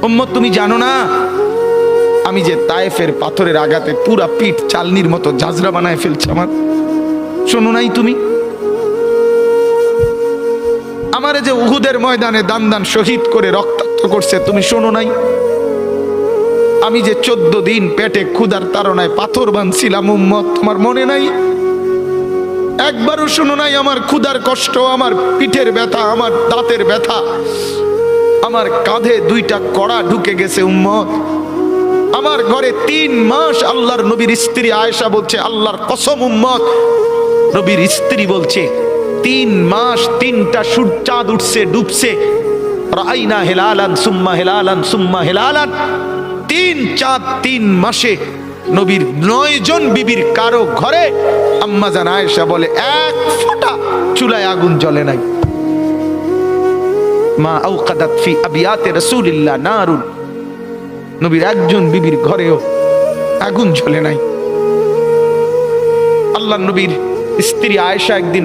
উম্মত তুমি জানো না আমি যে তায়েফের পাথরের আঘাতে পুরা পিঠ চালনির মতো ঝাঁঝরা বানায় ফেলছে আমার? শোনো নাই তুমি? আমারে যে উহুদের ময়দানে দান দান শহীদ করে রক্তাক্ত করছে, তুমি শোনো নাই? আমি যে 14 দিন পেটে ক্ষুধার তাড়নায় পাথর বাঁধছিলাম, উম্মত তোমার মনে নাই? একবারও শোনো নাই আমার ক্ষুধার কষ্ট, আমার পিঠের ব্যথা, আমার দাঁতের ব্যথা, আমার কাঁধে 2টা কড়া ঢুকে গেছে? উম্মত, আমার ঘরে 3 মাস আল্লাহর নবীর স্ত্রী আয়েশা বলছে, আল্লাহর কসম উম্মত, নবীর স্ত্রী বলছে 3 মাস 3টা চাঁদ উঠছে ডুবছে, রাইনা হেলালান সুম্মা হেলালান সুম্মা হেলালান, 3 চাঁদ 3 মাসে নবীর 9 জন বিবির কারো ঘরে আম্মা জান আয়েশা বলে 1 ফোঁটা চুলায় আগুন জ্বলে নাই। মা আওকাদাত ফি আবিয়াতে রাসূলিল্লাহ নারুন, নবীর একজন বিবির ঘরেও আগুন জ্বলে নাই। আল্লাহর নবীর স্ত্রী আয়েশা একদিন